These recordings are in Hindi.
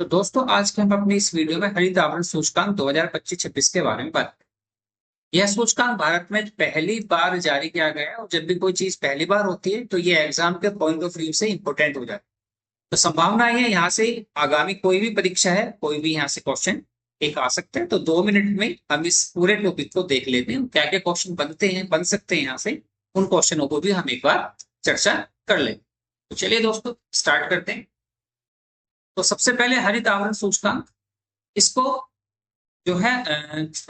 तो दोस्तों आज के हम अपनी इस वीडियो में हरित आवरण सूचकांक 2025-26 के बारे में बात करें। यह सूचकांक भारत में पहली बार जारी किया गया है और जब भी कोई चीज पहली बार होती है तो ये एग्जाम के पॉइंट ऑफ व्यू से इंपॉर्टेंट हो जाती है। तो संभावना है यहाँ से आगामी कोई भी परीक्षा है, कोई भी यहाँ से क्वेश्चन एक आ सकते हैं। तो 2 मिनट में हम इस पूरे टॉपिक को देख लेते हैं, क्या क्या क्वेश्चन बनते हैं, बन सकते हैं यहाँ से। उन क्वेश्चनों को भी हम एक बार चर्चा कर लें। तो चलिए दोस्तों स्टार्ट करते हैं। तो सबसे पहले हरित आवरण सूचकांक, इसको जो है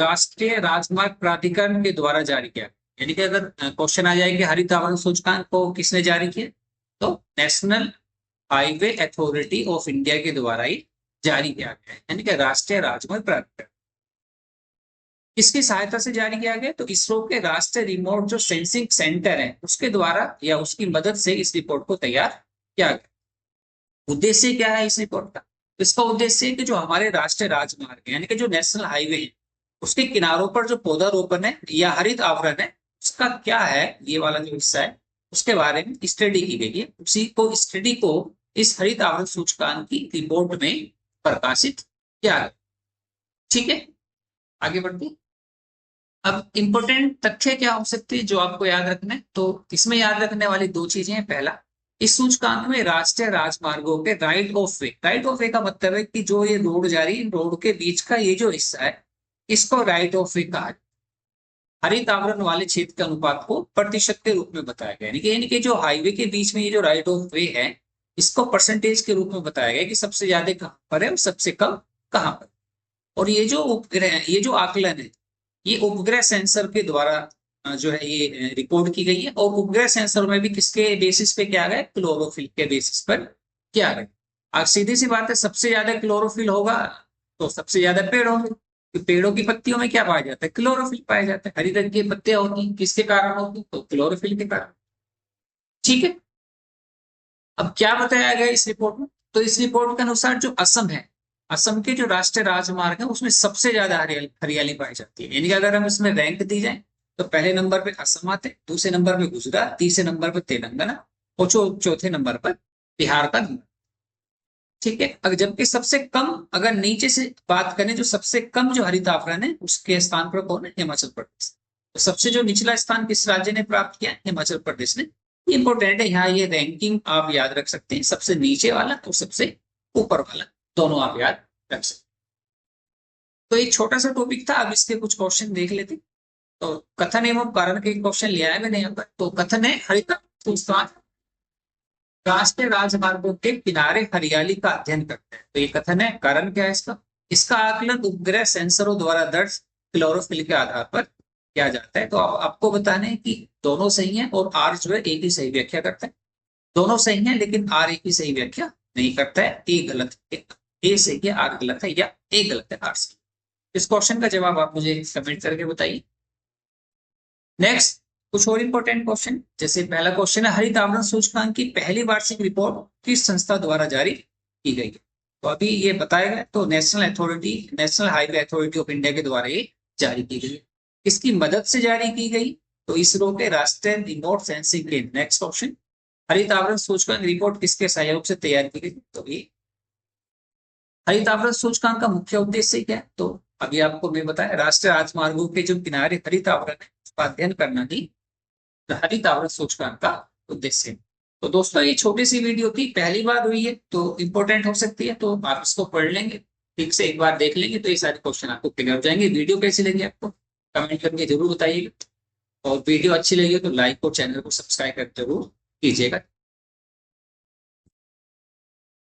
राष्ट्रीय राजमार्ग प्राधिकरण के द्वारा जारी किया। यानी कि अगर क्वेश्चन आ जाए कि हरित आवरण सूचकांक को किसने जारी किया, तो national highway authority of India के द्वारा ही जारी किया गया है, यानी कि राष्ट्रीय राजमार्ग प्राधिकरण। किसकी सहायता से जारी किया गया, तो इसरो के राष्ट्रीय रिमोट जो सेंसिंग सेंटर है उसके द्वारा या उसकी मदद से इस रिपोर्ट को तैयार किया गया। उद्देश्य क्या है इस रिपोर्ट का, तो इसका उद्देश्य है कि जो हमारे राष्ट्रीय राजमार्ग है यानी कि जो नेशनल हाईवे है उसके किनारों पर जो पौधारोपण है या हरित आवरण है उसका क्या है, ये वाला जो हिस्सा है उसके बारे में स्टडी की गई है। उसी को स्टडी को इस हरित आवरण सूचकांक की रिपोर्ट में प्रकाशित किया गया। ठीक है, आगे बढ़ते हैं। अब इंपॉर्टेंट तथ्य क्या हो सकते हैं जो आपको याद रखना है, तो इसमें याद रखने वाली दो चीजें हैं। पहला, इस सूचकांक में राष्ट्रीय राजमार्गों के राइट ऑफ वे का मतलब है कि जो ये रोड जा रही है, रोड के बीच का ये जो हिस्सा है इसको राइट ऑफ वे कहा है। हरित आवरण वाले क्षेत्र के अनुपात को प्रतिशत के रूप में बताया गया, यानी कि जो हाईवे के बीच में ये जो राइट ऑफ वे है इसको परसेंटेज के रूप में बताया गया कि सबसे ज्यादा कहां पर है और सबसे कम कहां पर। और ये जो उपग्रह है, ये जो आकलन है, ये उपग्रह सेंसर के द्वारा जो है ये रिकॉर्ड की गई है। और उपग्रह सेंसर में भी किसके बेसिस पे किया गया, क्लोरोफिल के बेसिस पर किया गया। अब सीधी सी बात है, सबसे ज्यादा क्लोरोफिल होगा तो सबसे ज्यादा पेड़ होंगे, तो पेड़ों की पत्तियों में क्या पाया जाता है, क्लोरोफिल पाया जाता है। हरी रंग की पत्तियां होती हैं, किसके कारण होती हैं, तो क्लोरोफिल के कारण। ठीक है, अब क्या बताया गया इस रिपोर्ट में, तो इस रिपोर्ट के अनुसार जो असम है, असम के जो राष्ट्रीय राजमार्ग है उसमें सबसे ज्यादा हरियाली हरियाली पाई जाती है। यानी कि अगर हम इसमें रैंक दी जाए तो पहले नंबर पे असम आते हैं, दूसरे नंबर पे गुजरात, तीसरे नंबर पे तेलंगाना और चौथे नंबर पर बिहार का नंबर। ठीक है, अगर जबकि सबसे कम, अगर नीचे से बात करें, जो सबसे कम जो हरित आवरण है उसके स्थान पर कौन है, हिमाचल प्रदेश। तो सबसे जो निचला स्थान किस राज्य ने प्राप्त किया, हिमाचल प्रदेश ने। इंपॉर्टेंट है यहाँ, ये रैंकिंग आप याद रख सकते हैं, सबसे नीचे वाला और सबसे ऊपर वाला दोनों आप याद रख सकते हैं। तो एक छोटा सा टॉपिक था, अब इसके कुछ क्वेश्चन देख लेते हैं। तो कथन एवं कारण के क्वेश्चन लिया है मैंने यहाँ पर। तो कथन है, हरित सूचकांक राष्ट्रीय राजमार्गों के किनारे हरियाली का अध्ययन करते हैं। तो ये कथन है। कारण क्या है इसका, इसका आकलन उपग्रह सेंसरों द्वारा दर्ज क्लोरोफिल के आधार पर किया जाता है। तो आपको बताना है कि दोनों सही है और आर जो है एक ही सही व्याख्या करता है। दोनों सही है लेकिन आर एक ही सही व्याख्या नहीं करता है, ए गलत है, ए सही है आर गलत है, या ए गलत है आर सही। इस क्वेश्चन का जवाब आप मुझे कमेंट करके बताइए। नेक्स्ट, कुछ और इंपॉर्टेंट क्वेश्चन, जैसे पहला क्वेश्चन है, हरित आवरण सूचकांक की पहली वार्षिक रिपोर्ट किस संस्था द्वारा जारी की गई है। तो अभी ये बताया गया, तो national highway authority of India के द्वारा ये जारी की गई है। किसकी मदद से जारी की गई, तो इसरो के राष्ट्रीय रिमोट सेंसिंग के। नेक्स्ट ऑप्शन, हरित आवरण सूचकांक रिपोर्ट किसके सहयोग से तैयार की गई, तो ये हरित आवरण सूचकांक का मुख्य उद्देश्य क्या है, तो अभी आपको मैं बताया, राष्ट्रीय राजमार्गों के जो किनारे हरित आवरण है उसका अध्ययन करना ही हरित आवरण सूचकांक का उद्देश्य है। तो दोस्तों ये छोटी सी वीडियो थी, पहली बार हुई है तो इंपॉर्टेंट हो सकती है, तो आप इसको पढ़ लेंगे, ठीक से एक बार देख लेंगे तो ये सारे क्वेश्चन आपको क्लियर हो जाएंगे। वीडियो कैसी लगी आपको कमेंट करके जरूर बताइएगा, और वीडियो अच्छी लगी तो लाइक और चैनल को सब्सक्राइब कर जरूर कीजिएगा।